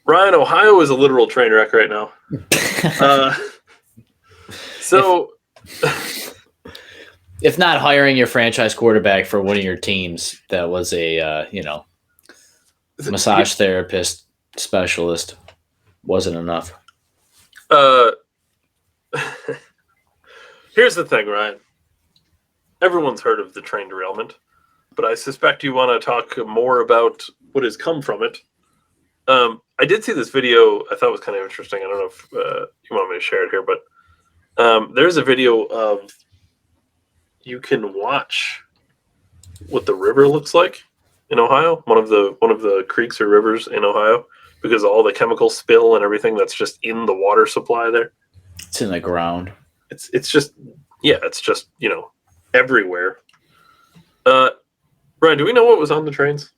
Ryan, Ohio is a literal train wreck right now. Uh, so, if not hiring your franchise quarterback for one of your teams that was a massage therapist specialist wasn't enough. Here's the thing, Ryan. Everyone's heard of the train derailment, but I suspect you want to talk more about what has come from it. I did see this video. I thought was kind of interesting. I don't know if you want me to share it here, but there's a video of you can watch what the river looks like in Ohio, one of the creeks or rivers in Ohio, because all the chemical spill and everything that's just in the water supply there. It's in the ground. It's just everywhere. Brian, do we know what was on the trains?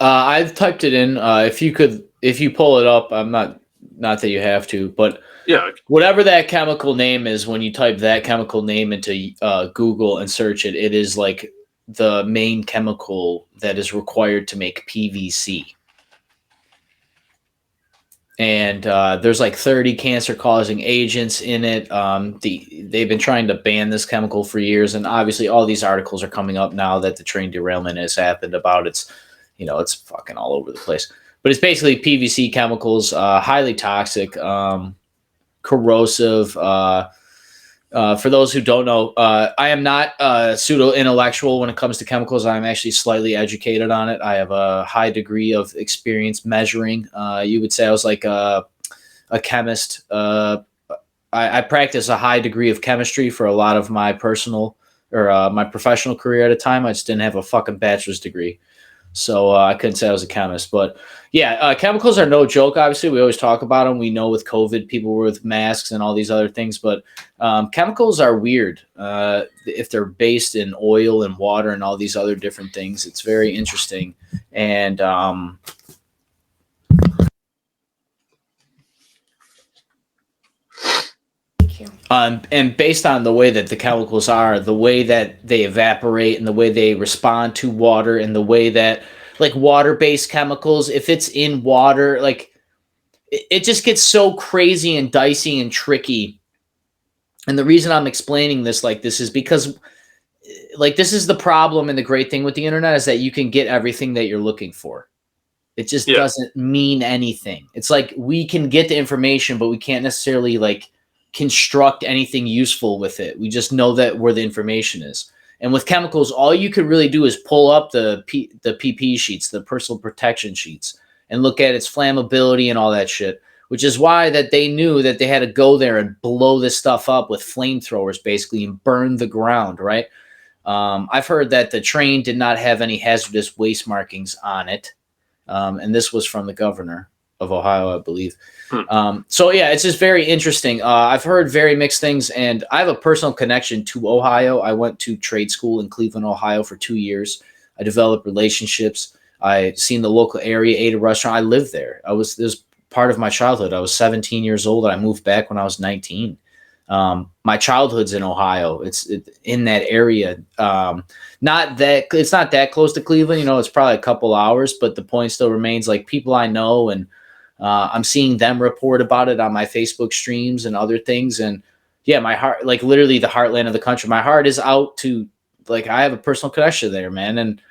I've typed it in. If you pull it up, I'm not that you have to, but yeah, whatever that chemical name is, when you type that chemical name into Google and search it, it is like the main chemical that is required to make PVC. And there's like 30 cancer-causing agents in it. They've been trying to ban this chemical for years, and obviously all these articles are coming up now that the train derailment has happened about it's fucking all over the place. But it's basically PVC chemicals, highly toxic, corrosive. For those who don't know, I am not pseudo-intellectual when it comes to chemicals. I'm actually slightly educated on it. I have a high degree of experience measuring. You would say I was like a chemist. I practice a high degree of chemistry for a lot of my personal or my professional career at a time. I just didn't have a fucking bachelor's degree. So I couldn't say I was a chemist. But yeah, chemicals are no joke, obviously. We always talk about them. We know with COVID, people were with masks and all these other things. But chemicals are weird. If they're based in oil and water and all these other different things, it's very interesting. And and based on the way that the chemicals are, the way that they evaporate and the way they respond to water and the way that like water-based chemicals, if it's in water, like it just gets so crazy and dicey and tricky. And the reason I'm explaining this like this is because like this is the problem and the great thing with the internet is that you can get everything that you're looking for. It just doesn't mean anything. It's like we can get the information, but we can't necessarily like construct anything useful with it. We just know that where the information is. And with chemicals, all you could really do is pull up the PP sheets, the personal protection sheets, and look at its flammability and all that shit, which is why that they knew that they had to go there and blow this stuff up with flamethrowers basically and burn the ground, right? I've heard that the train did not have any hazardous waste markings on it. And this was from the governor of Ohio, I believe. So yeah, it's just very interesting. I've heard very mixed things, and I have a personal connection to Ohio. I went to trade school in Cleveland, Ohio for 2 years. I developed relationships. I seen the local area, ate a restaurant. I lived there. This was part of my childhood. I was 17 years old, and I moved back when I was 19. My childhood's in Ohio. It's in that area. It's not that close to Cleveland. It's probably a couple hours, but the point still remains like people I know, and I'm seeing them report about it on my Facebook streams and other things. And yeah, my heart, like literally the heartland of the country, my heart is out to like, I have a personal connection there, man. And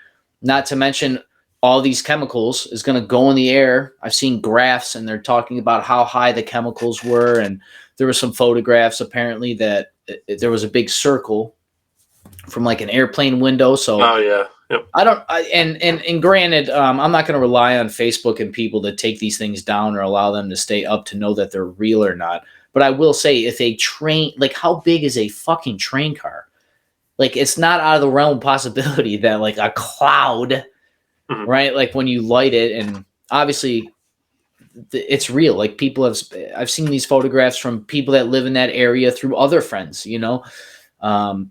not to mention all these chemicals is going to go in the air. I've seen graphs and they're talking about how high the chemicals were. And there were some photographs apparently that there was a big circle from like an airplane window. So oh yeah. Yep. And granted, I'm not going to rely on Facebook and people to take these things down or allow them to stay up to know that they're real or not. But I will say if a train, like how big is a fucking train car? Like it's not out of the realm of possibility that like a cloud, right? Like when you light it, and obviously it's real. Like I've seen these photographs from people that live in that area through other friends,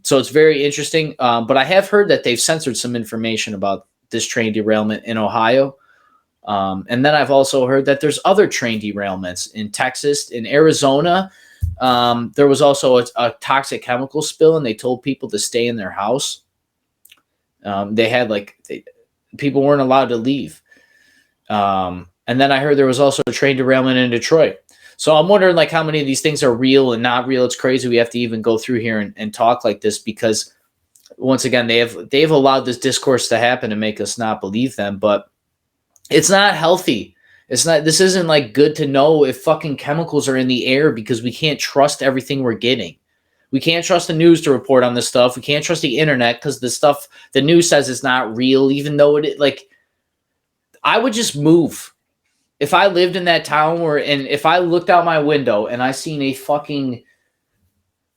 so it's very interesting. But I have heard that they've censored some information about this train derailment in Ohio. And then I've also heard that there's other train derailments in Texas, in Arizona. There was also a toxic chemical spill, and they told people to stay in their house. They had people weren't allowed to leave. And And then I heard there was also a train derailment in Detroit. So I'm wondering like how many of these things are real and not real. It's crazy we have to even go through here and talk like this because once again they've allowed this discourse to happen and make us not believe them, but it's not healthy. This isn't like good to know if fucking chemicals are in the air because we can't trust everything we're getting. We can't trust the news to report on this stuff. We can't trust the internet because the news says it's not real, even though like I would just move. If I lived in that town and if I looked out my window and I seen a fucking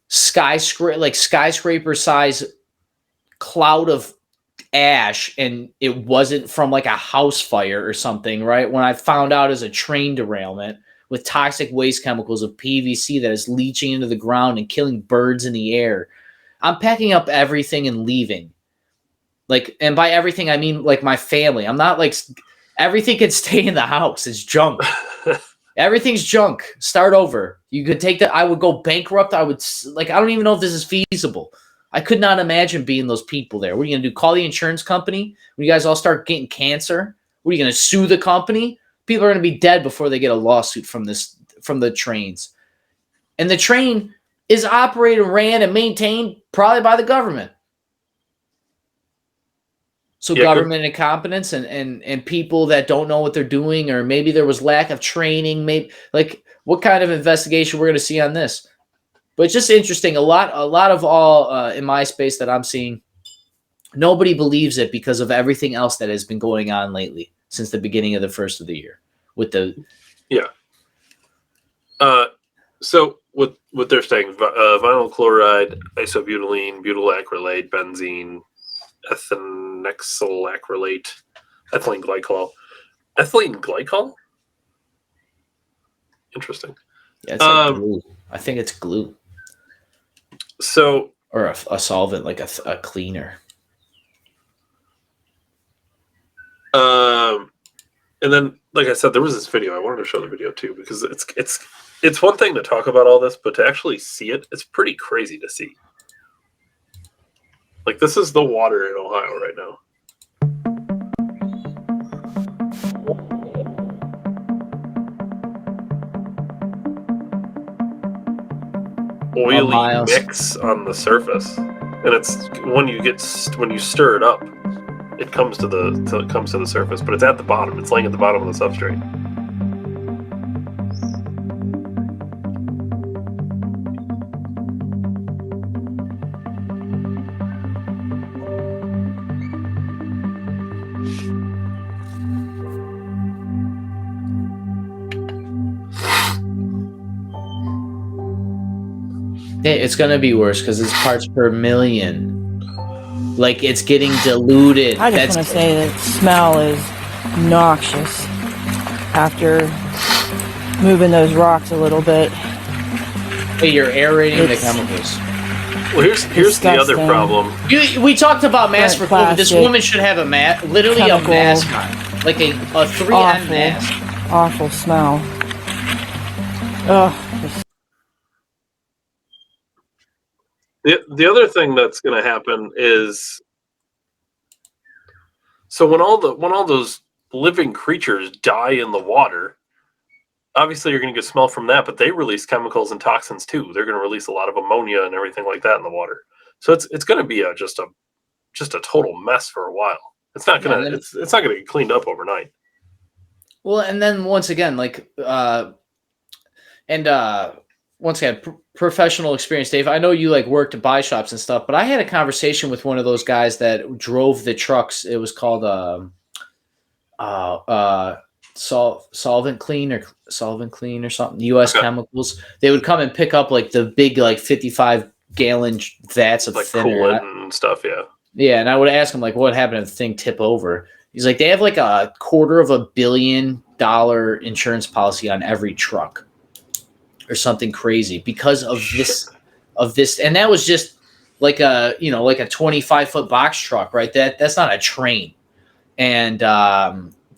skyscraper size cloud of ash and it wasn't from like a house fire or something, right? When I found out as a train derailment with toxic waste chemicals of PVC that is leaching into the ground and killing birds in the air, I'm packing up everything and leaving. Like, and by everything, I mean like my family. I'm not like everything can stay in the house. It's junk. Everything's junk. Start over. You could take that. I would go bankrupt. I don't even know if this is feasible. I could not imagine being those people there. What are you going to do? Call the insurance company? When you guys all start getting cancer? What are you going to sue the company? People are going to be dead before they get a lawsuit from the trains. And the train is operated, ran, and maintained probably by the government. So yeah, government incompetence and people that don't know what they're doing, or maybe there was lack of training. Maybe like what kind of investigation we're going to see on this? But it's just interesting. A lot of all in my space that I'm seeing, nobody believes it because of everything else that has been going on lately since the beginning of the first of the year with the So what they're saying, vinyl chloride, isobutylene, butyl acrylate, benzene, ethanexyl acrylate, ethylene glycol. Ethylene glycol? Interesting. Yeah, it's like glue. I think it's glue. So, or a solvent, like a cleaner. And then, like I said, there was this video. I wanted to show the video too because it's one thing to talk about all this, but to actually see it, it's pretty crazy to see. Like, this is the water in Ohio right now. Oily mix on the surface, and it's when you stir it up, it comes to the surface, but it's at the bottom. It's laying at the bottom of the substrate. It's gonna be worse because it's parts per million. Like it's getting diluted. I just want to say that smell is noxious after moving those rocks a little bit. Hey, you're aerating the chemicals. Well, here's the other problem. We talked about masks for COVID. This woman should have a mask, literally a mask on, like a 3M mask. Awful smell. Ugh. The other thing that's going to happen is, so when all those living creatures die in the water, obviously you're going to get smell from that, but they release chemicals and toxins too. They're going to release a lot of ammonia and everything like that in the water. So it's going to be just a total mess for a while. It's not going to it's not going to get cleaned up overnight. Well, and then once again, once again, professional experience, Dave. I know you worked at buy shops and stuff, but I had a conversation with one of those guys that drove the trucks. It was called Solvent Clean or something. U.S. Chemicals. They would come and pick up the big 55-gallon vats of thinner coolant and stuff. Yeah. Yeah, and I would ask him what happened if the thing tip over. He's like, they have a $250 million insurance policy on every truck. Or something crazy because of this, and that was just a 25-foot box truck, right? That's not a train, and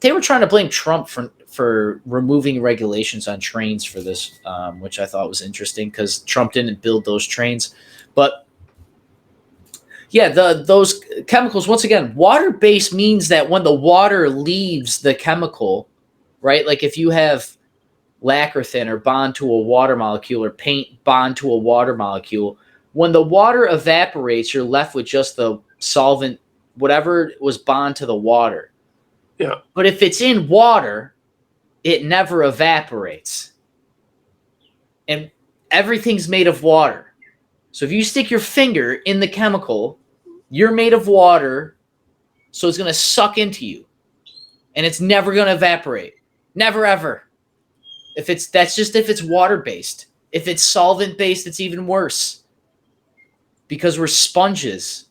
they were trying to blame Trump for removing regulations on trains for this, which I thought was interesting because Trump didn't build those trains, but yeah, those chemicals once again, water based means that when the water leaves the chemical, right? Like if you have lacquer thinner bond to a water molecule or paint bond to a water molecule, when the water evaporates, you're left with just the solvent, whatever was bond to the water. Yeah. But if it's in water, it never evaporates. And everything's made of water. So if you stick your finger in the chemical, you're made of water, so it's going to suck into you. And it's never going to evaporate. Never, ever. That's just if it's water-based. If it's solvent-based, it's even worse. Because we're sponges.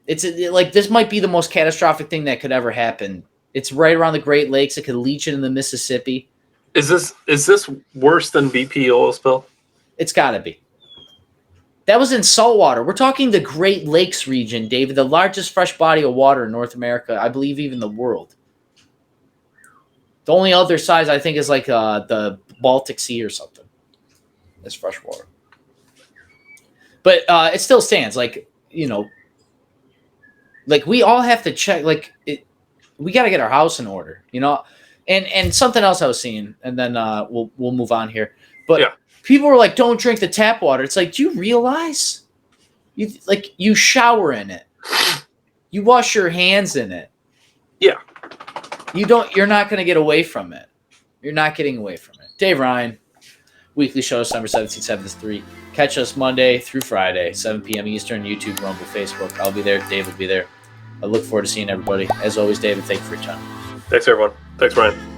It's like this might be the most catastrophic thing that could ever happen. It's right around the Great Lakes. It could leach into the Mississippi. Is this worse than BP oil spill? It's got to be. That was in saltwater. We're talking the Great Lakes region, David, the largest fresh body of water in North America, I believe even the world. The only other size, I think, is like the Baltic Sea or something. That's fresh water. But it still stands. Like, you know, like we all have to check. Like, we got to get our house in order, you know? And something else I was seeing, and then we'll move on here. But yeah. People were like, don't drink the tap water. It's like, do you realize? You shower in it. You wash your hands in it. Yeah. You're not going to get away from it. You're not getting away from it. Dave Ryan, weekly show, number 1773. Catch us Monday through Friday, 7 p.m. Eastern, YouTube, Rumble, Facebook. I'll be there. Dave will be there. I look forward to seeing everybody. As always, David, thank you for your time. Thanks, everyone. Thanks, Brian.